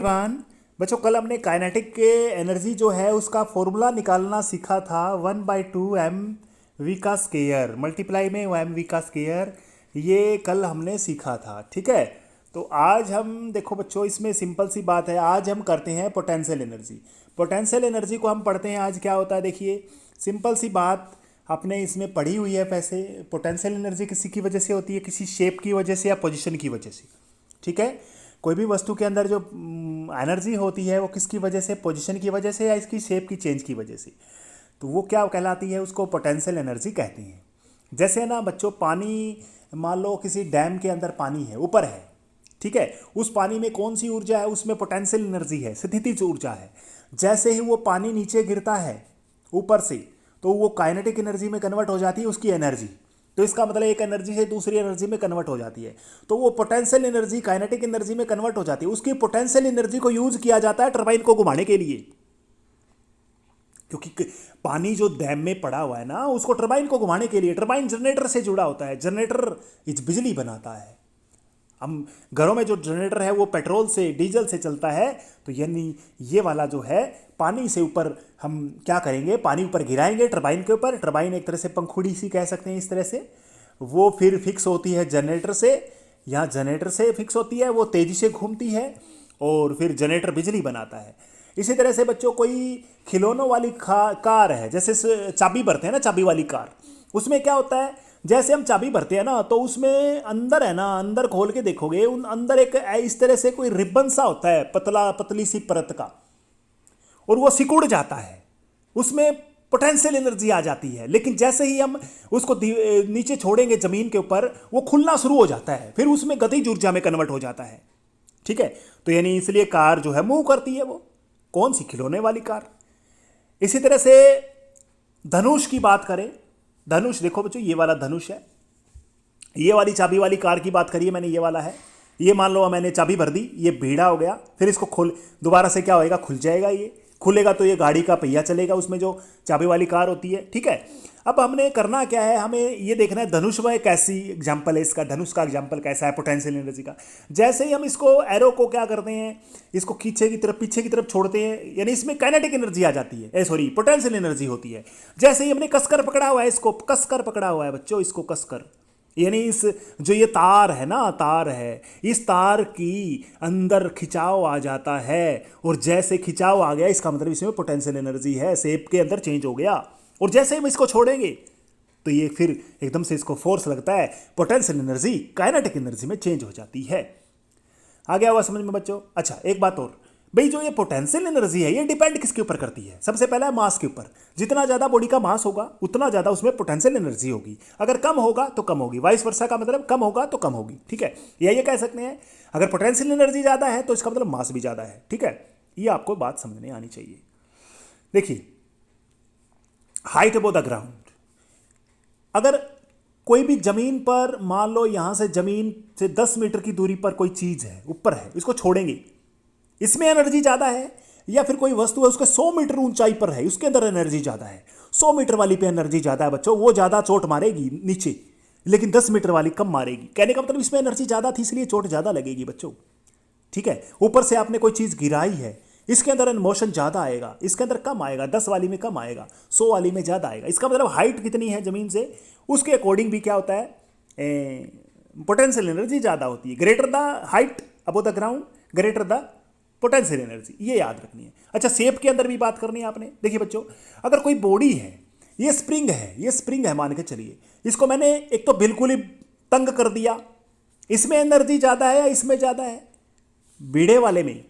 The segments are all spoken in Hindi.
वन बच्चों, कल हमने काइनेटिक के एनर्जी जो है उसका फॉर्मूला निकालना सीखा था। 1/2 mv का स्केयर मल्टीप्लाई में mv का स्केयर, ये कल हमने सीखा था। ठीक है, तो आज हम देखो बच्चों, इसमें सिंपल सी बात है। आज हम करते हैं पोटेंशियल एनर्जी। पोटेंशियल एनर्जी को हम पढ़ते हैं आज क्या होता है। देखिए सिंपल सी बात आपने इसमें पढ़ी हुई है। वैसे पोटेंशियल एनर्जी किसी की वजह से होती है, किसी शेप की वजह से या पोजीशन की वजह से। ठीक है, कोई भी वस्तु के अंदर जो एनर्जी होती है वो किसकी वजह से, पोजीशन की वजह से या इसकी शेप की चेंज की वजह से, तो वो क्या कहलाती है, उसको पोटेंशियल एनर्जी कहते हैं। जैसे ना बच्चों, पानी मान लो किसी डैम के अंदर पानी है, ऊपर है, ठीक है, उस पानी में कौन सी ऊर्जा है, उसमें पोटेंशियल एनर्जी है, स्थितिज ऊर्जा है। जैसे ही वो पानी नीचे गिरता है ऊपर से, तो वो काइनेटिक एनर्जी में कन्वर्ट हो जाती है उसकी एनर्जी। तो इसका मतलब एक एनर्जी से दूसरी एनर्जी में कन्वर्ट हो जाती है, तो वो पोटेंशियल एनर्जी काइनेटिक एनर्जी में कन्वर्ट हो जाती है। उसकी पोटेंशियल एनर्जी को यूज किया जाता है टरबाइन को घुमाने के लिए, क्योंकि पानी जो डैम में पड़ा हुआ है ना, उसको टरबाइन को घुमाने के लिए, टरबाइन जनरेटर से जुड़ा होता है। जनरेटर इस बिजली बनाता है। हम घरों में जो जनरेटर है वो पेट्रोल से, डीजल से चलता है, तो यानी ये वाला जो है पानी से ऊपर हम क्या करेंगे, पानी ऊपर गिराएंगे टरबाइन के ऊपर। टरबाइन एक तरह से पंखुड़ी सी कह सकते हैं, इस तरह से वो फिर फिक्स होती है जनरेटर से, यहाँ जनरेटर से फिक्स होती है, वो तेज़ी से घूमती है और फिर जनरेटर बिजली बनाता है। इसी तरह से बच्चों, कोई खिलौनों वाली कार है, जैसे चाबी भरते हैं ना, चाबी वाली कार, उसमें क्या होता है, जैसे हम चाबी भरते हैं ना, तो उसमें अंदर है ना, अंदर खोल के देखोगे, उन अंदर एक इस तरह से कोई रिबन सा होता है, पतला पतली सी परत का, और वो सिकुड़ जाता है, उसमें पोटेंशियल एनर्जी आ जाती है। लेकिन जैसे ही हम उसको नीचे छोड़ेंगे जमीन के ऊपर, वो खुलना शुरू हो जाता है, फिर उसमें गतिज ऊर्जा में कन्वर्ट हो जाता है। ठीक है, तो यानी इसलिए कार जो है मूव करती है, वो कौन सी, खिलौने वाली कार। इसी तरह से धनुष की बात करें, धनुष देखो बच्चों, ये वाला धनुष है, ये वाली चाबी वाली कार की बात करिए मैंने, ये वाला है। ये मान लो मैंने चाबी भर दी, ये भीड़ा हो गया, फिर इसको खोल, दोबारा से क्या होएगा, खुल जाएगा। ये खुलेगा तो ये गाड़ी का पहिया चलेगा, उसमें जो चाबी वाली कार होती है। ठीक है, अब हमने करना क्या है, हमें ये देखना है धनुष में कैसी एग्जाम्पल है इसका, धनुष का एग्जाम्पल कैसा है पोटेंशियल एनर्जी का। जैसे ही हम इसको एरो को क्या करते हैं, इसको पीछे की तरफ छोड़ते हैं, यानी इसमें काइनेटिक एनर्जी आ जाती है, सॉरी पोटेंशियल एनर्जी होती है। जैसे ही हमने कसकर पकड़ा हुआ है, इसको कसकर पकड़ा हुआ है बच्चों, इसको कसकर, यानी इस जो ये तार है ना, तार है, इस तार की अंदर खिंचाव आ जाता है, और जैसे खिंचाव आ गया, इसका मतलब इसमें पोटेंशियल एनर्जी है, शेप के अंदर चेंज हो गया। और जैसे ही हम इसको छोड़ेंगे तो ये फिर एकदम से इसको फोर्स लगता है, पोटेंशियल एनर्जी काइनेटिक एनर्जी में चेंज हो जाती है। आ गया हुआ समझ में बच्चों। अच्छा, एक बात और भाई, जो ये पोटेंशियल एनर्जी है, ये डिपेंड किसके ऊपर करती है, सबसे पहला मास के ऊपर। जितना ज़्यादा बॉडी का मास होगा उतना ज़्यादा उसमें पोटेंशियल एनर्जी होगी, अगर कम होगा तो कम होगी, वाइस वर्सा का मतलब कम होगा तो कम होगी। ठीक है, या ये कह सकते हैं अगर पोटेंशियल एनर्जी ज़्यादा है तो इसका मतलब मास भी ज़्यादा है। ठीक है, ये आपको बात समझने आनी चाहिए। देखिए, हाइट अबव द ग्राउंड, अगर कोई भी जमीन पर, मान लो यहां से जमीन से 10 मीटर की दूरी पर कोई चीज है, ऊपर है, इसको छोड़ेंगे, इसमें एनर्जी ज्यादा है, या फिर कोई वस्तु है उसके 100 मीटर ऊंचाई पर है, उसके अंदर एनर्जी ज्यादा है, 100 मीटर वाली पे एनर्जी ज्यादा है बच्चों, वो ज्यादा चोट मारेगी नीचे, लेकिन 10 मीटर वाली कम मारेगी। कहने का मतलब इसमें एनर्जी ज्यादा थी, इसलिए चोट ज्यादा लगेगी बच्चों। ठीक है, ऊपर से आपने कोई चीज गिराई है, इसके अंदर मोशन ज्यादा आएगा, इसके अंदर कम आएगा, 10 वाली में कम आएगा, 100 वाली में ज्यादा आएगा। इसका मतलब हाइट कितनी है जमीन से, उसके अकॉर्डिंग भी क्या होता है, पोटेंशियल एनर्जी ज्यादा होती है। Greater the height above the ground, greater the potential energy, ये याद रखनी है। अच्छा, शेप के अंदर भी बात करनी है आपने। देखिए बच्चों, अगर कोई बॉडी है, ये स्प्रिंग है, ये स्प्रिंग है मान के चलिए, इसको मैंने एक तो बिल्कुल ही तंग कर दिया, इसमें एनर्जी ज्यादा है या इसमें ज्यादा है, बीड़े वाले में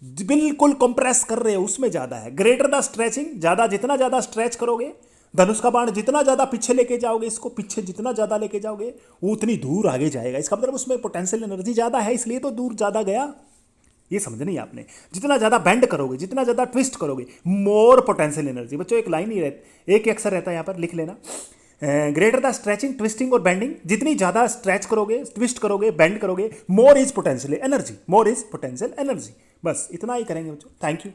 बिल्कुल कंप्रेस कर रहे हो उसमें ज्यादा है। ग्रेटर द स्ट्रेचिंग, ज्यादा, जितना ज्यादा स्ट्रेच करोगे, धनुष का बाण जितना ज्यादा पीछे लेके जाओगे, इसको पीछे जितना ज्यादा लेके जाओगे वो उतनी दूर आगे जाएगा। इसका मतलब उसमें पोटेंशियल एनर्जी ज्यादा है, इसलिए तो दूर ज्यादा गया। ये समझनी है आपने। जितना ज्यादा बेंड करोगे, जितना ज्यादा ट्विस्ट करोगे, मोर पोटेंशियल एनर्जी। बच्चों एक लाइन ही रहती, एक अक्षर रहता है यहाँ पर, लिख लेना, ग्रेटर द स्ट्रेचिंग, ट्विस्टिंग और बेंडिंग। जितनी ज्यादा स्ट्रेच करोगे, ट्विस्ट करोगे, बेंड करोगे, more is potential energy, more is potential energy. बस इतना ही करेंगे बच्चों। Thank you.